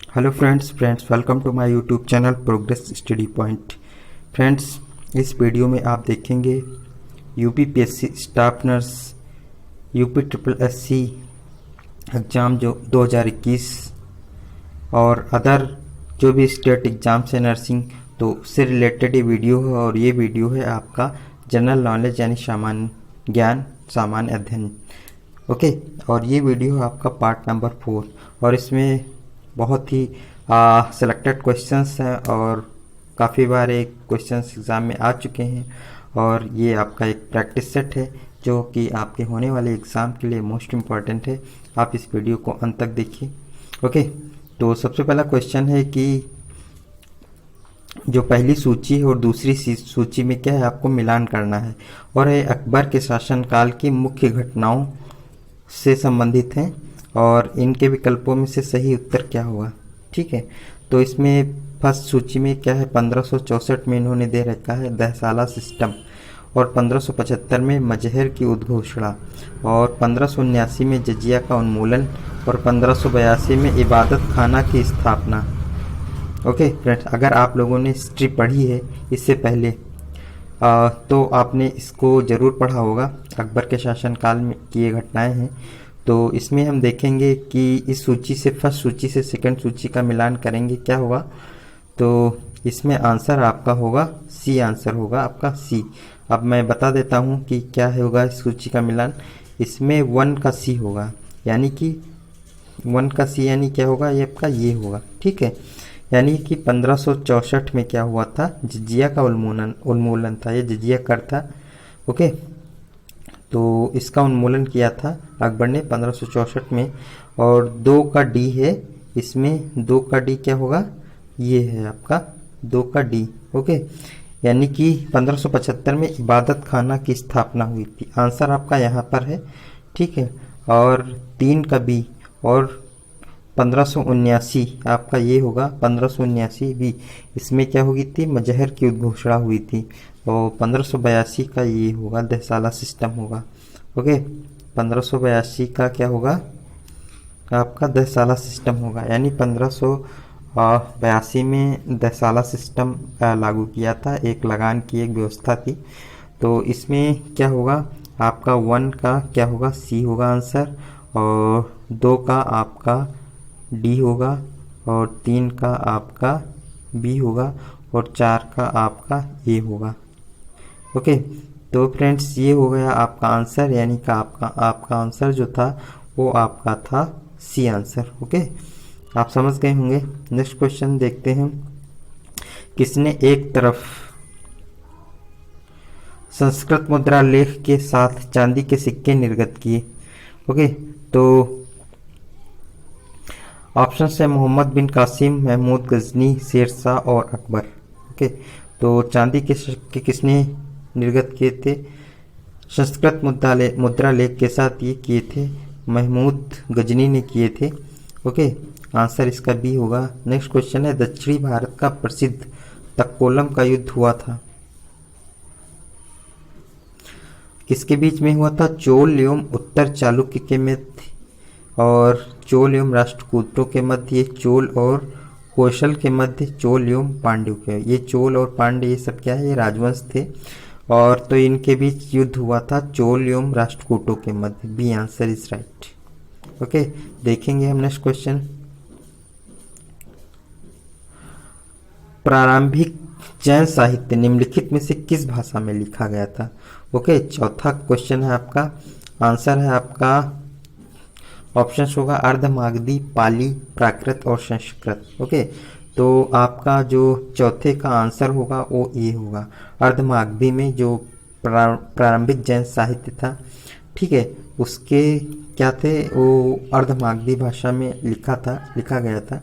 Hello friends welcome to my YouTube channel progress study point. Friends, इस video में आप देखेंगे UPPSC staff nurse UP triple SC exam जो 2021 और other जो भी स्टेट एग्ज़ाम्स है नर्सिंग, तो उससे रिलेटेड ये वीडियो है। और ये वीडियो है आपका जनरल नॉलेज यानी सामान्य ज्ञान, सामान्य अध्ययन। ओके, और ये वीडियो है आपका पार्ट नंबर 4 और इसमें बहुत ही सिलेक्टेड क्वेश्चंस हैं और काफ़ी बार एक क्वेश्चंस एग्ज़ाम में आ चुके हैं। और ये आपका एक प्रैक्टिस सेट है जो कि आपके होने वाले एग्ज़ाम के लिए मोस्ट इम्पॉर्टेंट है। आप इस वीडियो को अंत तक देखिए। ओके, तो सबसे पहला क्वेश्चन है कि जो पहली सूची है और दूसरी सूची में क्या है, आपको मिलान करना है और ये अकबर के शासनकाल की मुख्य घटनाओं से संबंधित हैं और इनके विकल्पों में से सही उत्तर क्या होगा। ठीक है, तो इसमें फर्स्ट सूची में क्या है, 1564 में इन्होंने दे रखा है दहसाला सिस्टम, और 1575 में मजहर की उद्घोषणा, और 1579 में जजिया का उन्मूलन, और 1582 में इबादत खाना की स्थापना। ओके फ्रेंड्स, अगर आप लोगों ने हिस्ट्री पढ़ी है इससे पहले तो आपने इसको ज़रूर पढ़ा होगा। अकबर के शासनकाल में की ये घटनाएं हैं। तो इसमें हम देखेंगे कि इस सूची से फर्स्ट सूची से सेकंड सूची का मिलान करेंगे, क्या होगा। तो इसमें आंसर आपका होगा सी, आंसर होगा आपका सी। अब मैं बता देता हूँ कि क्या होगा इस सूची का मिलान। इसमें 1 का सी होगा, यानी कि 1 का सी यानी क्या होगा, ये आपका ये होगा। ठीक है, यानी कि 1564 में क्या हुआ था, जजिया का उन्मूलन था, ये जजिया कर था। ओके, तो इसका उन्मूलन किया था अकबर ने 1564 में। और 2 का डी है इसमें, 2 का डी क्या होगा, ये है आपका 2 का डी। ओके, यानी कि 1575 में इबादत खाना की स्थापना हुई थी। आंसर आपका यहाँ पर है। ठीक है, और 3 का बी और 1579 आपका ये होगा, 1579 भी, इसमें क्या होगी थी, मजहर की उद्घोषणा हुई थी। और 1582 का ये होगा, दहसाला सिस्टम होगा। ओके, 1582 का क्या होगा, आपका दहसाला सिस्टम होगा, यानी 1582 में दहसाला सिस्टम लागू किया था, एक लगान की एक व्यवस्था थी। तो इसमें क्या होगा, आपका 1 का क्या होगा, सी होगा आंसर, और 2 का आपका डी होगा, और 3 का आपका बी होगा, और 4 का आपका ए होगा। ओके, तो फ्रेंड्स ये हो गया आपका आंसर, यानी कि आपका आंसर जो था वो आपका था सी आंसर। ओके, आप समझ गए होंगे। नेक्स्ट क्वेश्चन देखते हैं। किसने एक तरफ संस्कृत मुद्रा लेख के साथ चांदी के सिक्के निर्गत किए। ओके, तो ऑप्शन है मोहम्मद बिन कासिम, महमूद गजनी, शेरशाह और अकबर। ओके, तो चांदी के सिक्के किसने निर्गत किए थे, संस्कृत मुद्रा लेख के साथ ये किए थे, महमूद गजनी ने किए थे। ओके, आंसर इसका बी होगा। नेक्स्ट क्वेश्चन है, दक्षिणी भारत का प्रसिद्ध तक्कोलम का युद्ध हुआ था, किसके बीच में हुआ था, चोल एवं उत्तर चालुक्य के मध्य, और चोल एवं राष्ट्रकूटों के मध्य, चोल और कौशल के मध्य, चोल एवं पांड्यों के। ये चोल और पांड्य ये सब क्या है, ये राजवंश थे, और तो इनके बीच युद्ध हुआ था चोल एवं राष्ट्रकूटों के मध्य। B answer is right. Okay, देखेंगे हम नेक्स्ट क्वेश्चन। प्रारंभिक जैन साहित्य निम्नलिखित में से किस भाषा में लिखा गया था। ओके, चौथा क्वेश्चन है आपका, आंसर है आपका ऑप्शन होगा अर्धमागधी, पाली, प्राकृत और संस्कृत। ओके, तो आपका जो चौथे का आंसर होगा वो ये होगा, अर्धमागधी में जो प्रारंभिक जैन साहित्य था, ठीक है, उसके क्या थे, वो अर्धमागधी भाषा में लिखा गया था।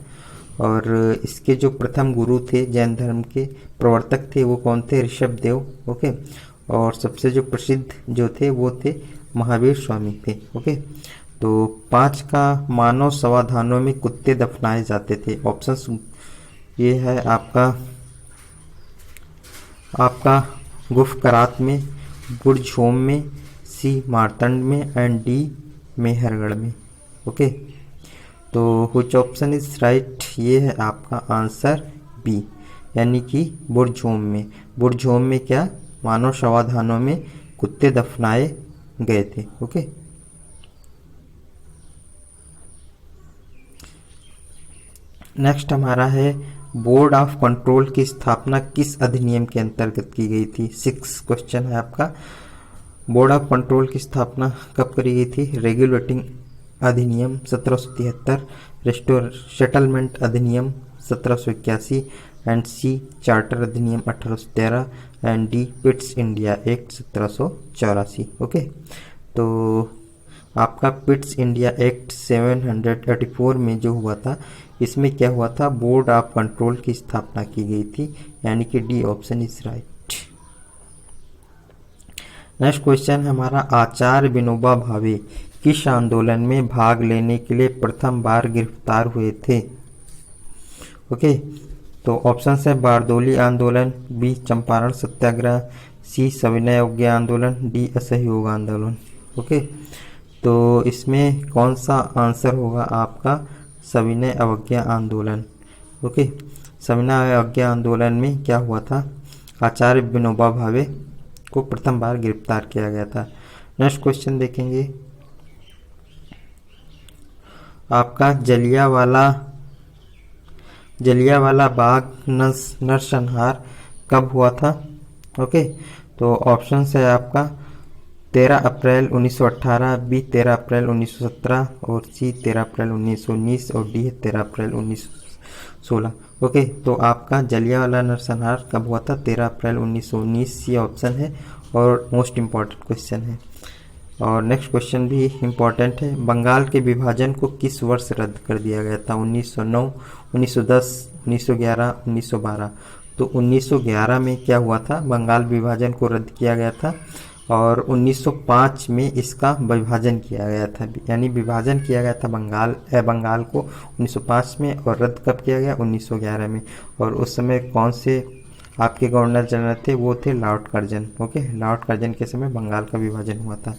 और इसके जो प्रथम गुरु थे, जैन धर्म के प्रवर्तक थे, वो कौन थे, ऋषभदेव। ओके, और सबसे जो प्रसिद्ध जो थे वो थे महावीर स्वामी थे। ओके, तो 5 का मानव समाधानों में कुत्ते दफनाए जाते थे। ऑप्शन ये है आपका गुफ करात में, बुरझोम में, सी मारतंड में, एंड डी मेहरगढ़ में। ओके, तो which ऑप्शन इज राइट, ये है आपका आंसर बी, यानी कि बुरझोम में। बुरझोम में क्या, मानव शवाधानों में कुत्ते दफनाए गए थे। ओके, नेक्स्ट हमारा है बोर्ड ऑफ कंट्रोल की स्थापना किस अधिनियम के अंतर्गत की गई थी। 6 क्वेश्चन है आपका। बोर्ड ऑफ कंट्रोल की स्थापना कब करी गई थी। रेगुलेटिंग अधिनियम 1773, रेस्टोर सेटलमेंट अधिनियम 1781, एंड सी चार्टर अधिनियम 1813, and D Pitt's India act 1784। Okay, तो आपका पिट्स इंडिया एक्ट 784 में जो हुआ था, इसमें क्या हुआ था, बोर्ड ऑफ कंट्रोल की स्थापना की गई थी, यानी कि D option is right. Next question है हमारा, आचार्य विनोबा भावे किस आंदोलन में भाग लेने के लिए प्रथम बार गिरफ्तार हुए थे। ओके, तो ऑप्शन है बारदोली आंदोलन, बी चंपारण सत्याग्रह, सी सविनय अवज्ञा आंदोलन, डी असहयोग आंदोलन। ओके, तो इसमें कौन सा आंसर होगा आपका, सविनय अवज्ञा आंदोलन। ओके, सविनय अवज्ञा आंदोलन में क्या हुआ था, आचार्य विनोबा भावे को प्रथम बार गिरफ्तार किया गया था। नेक्स्ट क्वेश्चन देखेंगे आपका, जलियांवाला बाग नरसंहार कब हुआ था। ओके, तो ऑप्शन है आपका 13 अप्रैल 1918, बी 13 अप्रैल 1917, और सी 13 अप्रैल 1919, और डी 13 अप्रैल 1916। ओके, तो आपका जलियांवाला नरसंहार कब हुआ था, 13 अप्रैल 1919, सी ऑप्शन है और मोस्ट इम्पॉर्टेंट क्वेश्चन है। और नेक्स्ट क्वेश्चन भी इम्पॉर्टेंट है, बंगाल के विभाजन को किस वर्ष रद्द कर दिया गया था, 1909, 1910, 1911, 1912। तो 1911 में क्या हुआ था, बंगाल विभाजन को रद्द किया गया था, और 1905 में इसका विभाजन किया गया था, यानी विभाजन किया गया था बंगाल को 1905 में, और रद्द कब किया गया, 1911 में। और उस समय कौन से आपके गवर्नर जनरल थे, वो थे Lord Curzon. Okay, Lord Curzon के समय बंगाल का विभाजन हुआ था।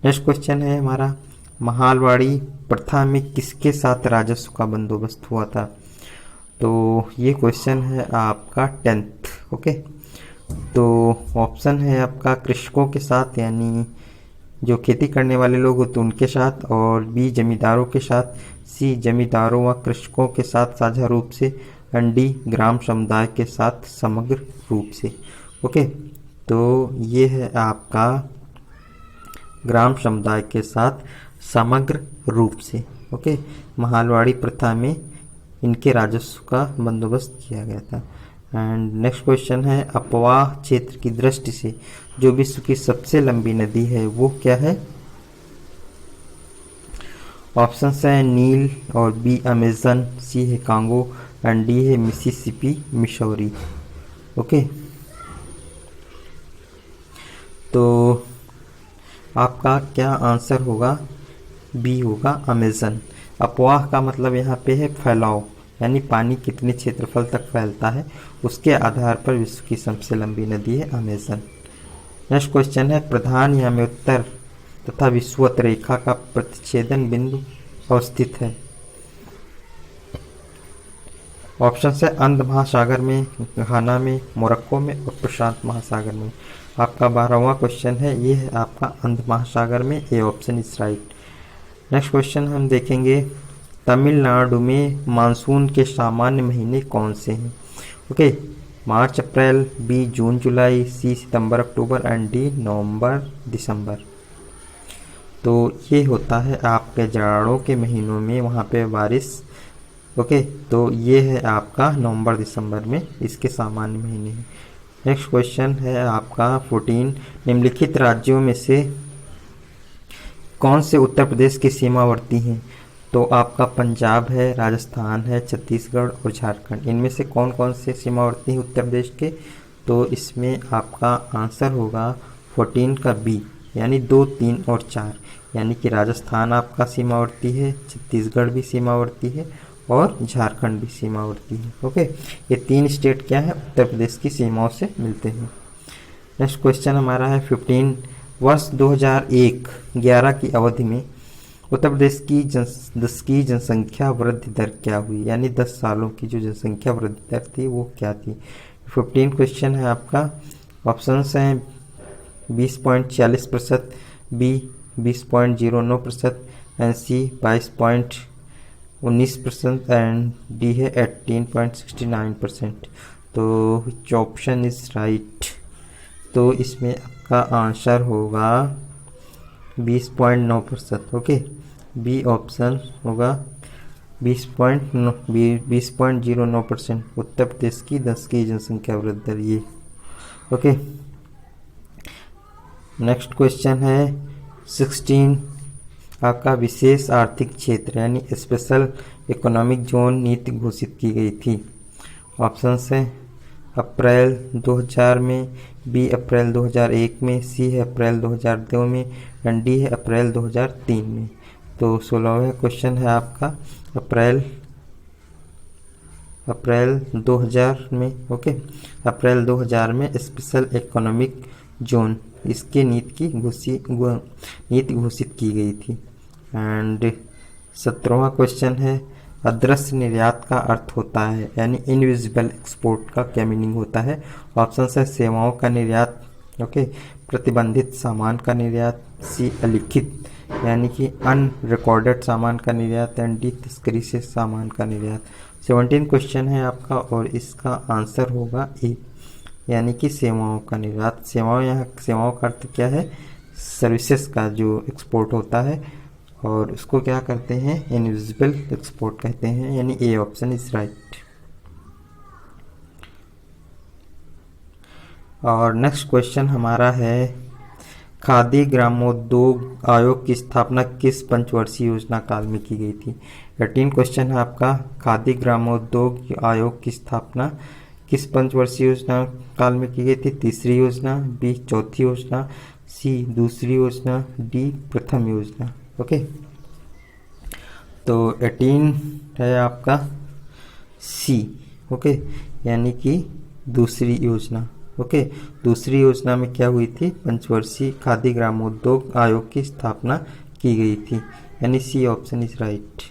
नेक्स्ट क्वेश्चन है हमारा, महालवाड़ी प्रथा में किसके साथ राजस्व का बंदोबस्त हुआ था। तो ये क्वेश्चन है आपका 10th। ओके, तो ऑप्शन है आपका कृषकों के साथ, यानी जो खेती करने वाले लोग होते उनके साथ, और बी जमींदारों के साथ, सी जमींदारों व कृषकों के साथ साझा रूप से, एंड डी ग्राम समुदाय के साथ समग्र रूप से। ओके, तो ये है आपका ग्राम समुदाय के साथ समग्र रूप से। ओके, महालवाड़ी प्रथा में इनके राजस्व का बंदोबस्त किया गया था। एंड नेक्स्ट क्वेश्चन है, अपवाह क्षेत्र की दृष्टि से जो विश्व की सबसे लंबी नदी है वो क्या है। ऑप्शन है नील, और बी अमेजन, सी है कांगो, एंड डी है मिसिसिपी मिसौरी। ओके, तो आपका क्या आंसर होगा, बी होगा अमेजन। अपवाह का मतलब यहाँ पे है फैलाव, यानी पानी कितने क्षेत्रफल तक फैलता है उसके आधार पर विश्व की सबसे लंबी नदी है अमेजन। नेक्स्ट क्वेश्चन है, प्रधान या में उत्तर तथा विषुवत रेखा का प्रतिच्छेदन बिंदु अवस्थित है। ऑप्शन है अंध महासागर में, घाना में, मोरक्को में, और प्रशांत महासागर में। आपका 12वां क्वेश्चन है, ये है आपका अंध महासागर में, A option is right. Next question हम देखेंगे, तमिलनाडु में मानसून के सामान्य महीने कौन से हैं। ओके, मार्च अप्रैल, बी जून जुलाई, सी सितंबर अक्टूबर, एंड डी नवंबर दिसंबर। तो ये होता है आपके जाड़ों के महीनों में वहाँ पे बारिश। ओके, तो ये है आपका नवंबर दिसंबर में इसके सामान्य महीने हैं। नेक्स्ट क्वेश्चन है आपका 14, निम्नलिखित राज्यों में से कौन से उत्तर प्रदेश के सीमावर्ती हैं। तो आपका पंजाब है, राजस्थान है, छत्तीसगढ़ और झारखंड। इनमें से कौन कौन से सीमावर्ती हैं उत्तर प्रदेश के। तो इसमें आपका आंसर होगा 14 का बी, यानी 2, 3 और 4, यानी कि राजस्थान आपका सीमावर्ती है, छत्तीसगढ़ भी सीमावर्ती है, और झारखंड भी सीमावर्ती है। ओके, ये 3 स्टेट क्या है, उत्तर प्रदेश की सीमाओं से मिलते हैं। नेक्स्ट क्वेश्चन हमारा है 15, वर्ष 2001-11 की अवधि में उत्तर प्रदेश की जनसंख्या वृद्धि दर क्या हुई, यानी 10 सालों की जो जनसंख्या वृद्धि दर थी वो क्या थी। 15 क्वेश्चन है आपका। ऑप्शंस हैं 20.40%, B 20.09% and C 22.19% and D है 18.69%। तो विच ऑप्शन इज राइट। तो इसमें आपका आंसर होगा 20.9%। ओके, बी ऑप्शन होगा 20.09%। उत्तर प्रदेश की 10 की जनसंख्या वृद्धि दर ये। ओके, नेक्स्ट क्वेश्चन है 16 आपका। विशेष आर्थिक क्षेत्र यानी स्पेशल इकोनॉमिक जोन नीति घोषित की गई थी। ऑप्शंस है अप्रैल 2000 में, बी अप्रैल 2001 में, सी है अप्रैल 2002 में एंड डी है अप्रैल 2003 में। तो 16वां क्वेश्चन है आपका अप्रैल 2000 में। ओके, अप्रैल 2000 में स्पेशल इकोनॉमिक जोन इसके नीति घोषित की गई थी। एंड 17वां क्वेश्चन है अदृश्य निर्यात का अर्थ होता है यानी इनविजिबल एक्सपोर्ट का क्या मीनिंग होता है। ऑप्शन है सेवाओं का निर्यात, ओके, प्रतिबंधित सामान का निर्यात, सी अलिखित यानी कि अनरिकॉर्डेड सामान का निर्यात एंड डी तस्करी से सामान का निर्यात। 17 क्वेश्चन है आपका और इसका आंसर होगा ए यानी कि सेवाओं का निर्यात। सेवाओं का अर्थ क्या है, सर्विसेज का जो एक्सपोर्ट होता है और उसको क्या करते हैं, इनविजिबल एक्सपोर्ट कहते हैं, यानी ए ऑप्शन इज राइट। और नेक्स्ट क्वेश्चन हमारा है खादी ग्रामोद्योग आयोग की स्थापना किस पंचवर्षीय योजना काल में की गई थी। 18 क्वेश्चन है आपका। खादी ग्रामोद्योग आयोग की स्थापना किस पंचवर्षीय योजना काल में की गई थी। तीसरी योजना, बी चौथी योजना, सी दूसरी योजना, डी प्रथम योजना। ओके, तो 18 है आपका सी, ओके, यानी कि दूसरी योजना। ओके, दूसरी योजना में क्या हुई थी, पंचवर्षीय खादी ग्रामोद्योग आयोग की स्थापना की गई थी, यानी C option is right.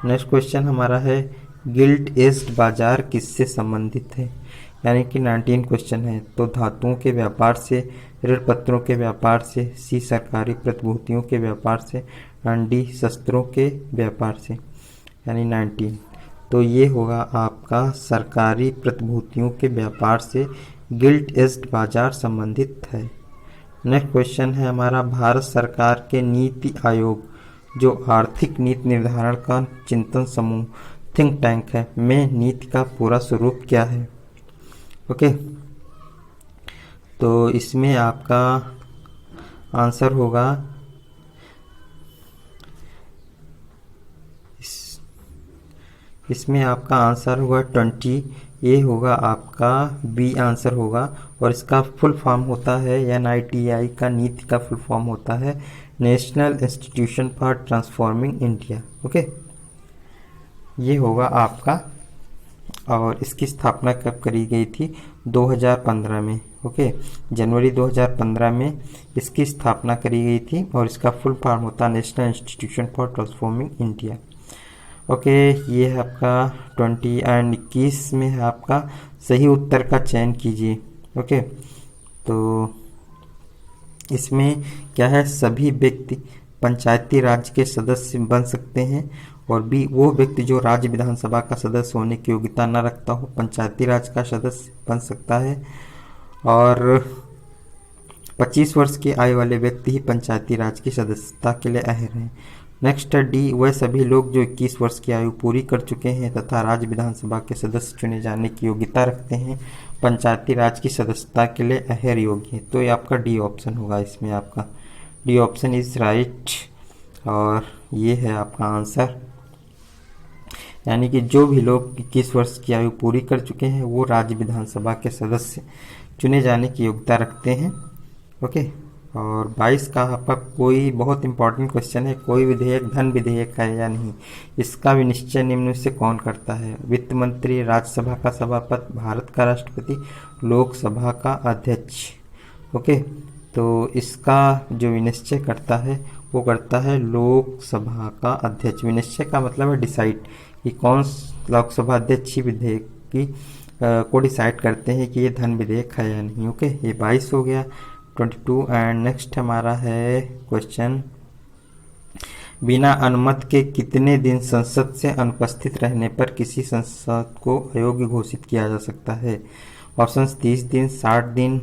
Next question हमारा है गिल्ड एज्ड बाजार किससे संबंधित है, यानी कि 19 क्वेश्चन है। तो धातुओं के व्यापार से, ऋण पत्रों के व्यापार से, सी सरकारी प्रतिभूतियों के व्यापार से एंड डी शस्त्रों के व्यापार से, यानी 19। तो ये होगा आपका सरकारी प्रतिभूतियों के व्यापार से गिल्ड एज्ड बाजार संबंधित है। नेक्स्ट क्वेश्चन है हमारा भारत सरकार के नीति आयोग जो आर्थिक नीति निर्धारण का चिंतन समूह थिंक टैंक है में नीति का पूरा स्वरूप क्या है। ओके, तो इसमें आपका आंसर होगा इसमें आपका आंसर होगा 20, ये होगा आपका बी आंसर होगा। और इसका फुल फॉर्म होता है NITI का नीति का फुल फॉर्म होता है national institution for transforming India. Okay, ये होगा आपका। और इसकी स्थापना कब करी गई थी, 2015 में। ओके, जनवरी 2015 में इसकी स्थापना करी गई थी और इसका फुल फॉर्म होता है national institution for transforming India. Okay, ये है आपका 20 एंड 21 में है आपका सही उत्तर का चयन कीजिए। ओके, तो इसमें क्या है, सभी व्यक्ति पंचायती राज के सदस्य बन सकते हैं और बी वो व्यक्ति जो राज्य विधानसभा का सदस्य होने की योग्यता न रखता हो पंचायती राज का सदस्य बन सकता है और 25 वर्ष की आयु वाले व्यक्ति ही पंचायती राज की सदस्यता के लिए अहर हैं। नेक्स्ट है डी वह सभी लोग जो 21 वर्ष की आयु पूरी कर चुके हैं तथा राज्य विधानसभा के सदस्य चुने जाने की योग्यता रखते हैं पंचायती राज की सदस्यता के लिए अहर योग्य है। तो ये आपका डी ऑप्शन होगा, इसमें आपका डी ऑप्शन इज राइट और ये है आपका आंसर। यानी कि जो भी लोग 21 वर्ष की आयु पूरी कर चुके हैं वो राज्य विधानसभा के सदस्य चुने जाने की योग्यता रखते हैं। ओके, और 22 का आपका कोई बहुत इंपॉर्टेंट क्वेश्चन है, कोई विधेयक धन विधेयक है या नहीं, इसका विनिश्चय निम्न में से कौन करता है। वित्त मंत्री, राज्यसभा का सभापति, भारत का राष्ट्रपति, लोकसभा का अध्यक्ष। ओके, तो इसका जो विनिश्चय करता है वो करता है लोकसभा का अध्यक्ष। विनिश्चय का मतलब है डिसाइड, कि कौन लोकसभा अध्यक्ष ही विधेयक की को डिसाइड करते हैं कि ये धन विधेयक है या नहीं। ओके, ये 22 हो गया, 22। एंड नेक्स्ट हमारा है क्वेश्चन, बिना अनुमति के कितने दिन संसद से अनुपस्थित रहने पर किसी सांसद को अयोग्य घोषित किया जा सकता है? ऑप्शंस 30 दिन, 60 दिन,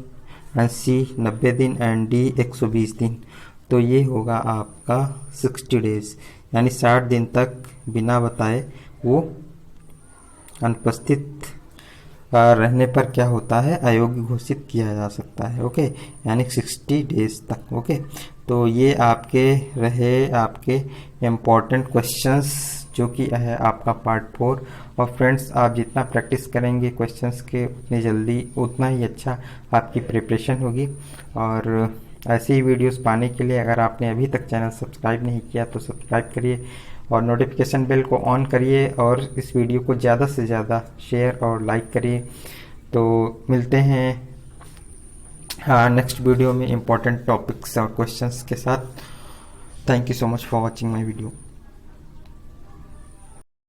80, 90 दिन एंड डी 120 दिन। तो ये होगा आपका 60 डेज, यानी 60 दिन तक बिना बताए वो अनुपस्थित रहने पर क्या होता है, अयोग्य घोषित किया जा सकता है। ओके, यानी 60 डेज तक। ओके, तो ये आपके रहे आपके इम्पॉर्टेंट क्वेश्चंस, जो कि है आपका पार्ट 4। और फ्रेंड्स, आप जितना प्रैक्टिस करेंगे क्वेश्चंस के उतनी जल्दी उतना ही अच्छा आपकी प्रिपरेशन होगी। और ऐसे ही वीडियोस पाने के लिए अगर आपने अभी तक चैनल सब्सक्राइब नहीं किया तो सब्सक्राइब करिए और नोटिफिकेशन बेल को ऑन करिए और इस वीडियो को ज़्यादा से ज़्यादा शेयर और लाइक करिए। तो मिलते हैं नेक्स्ट वीडियो में इम्पोर्टेंट टॉपिक्स और क्वेश्चंस के साथ। Thank you so much for watching my video.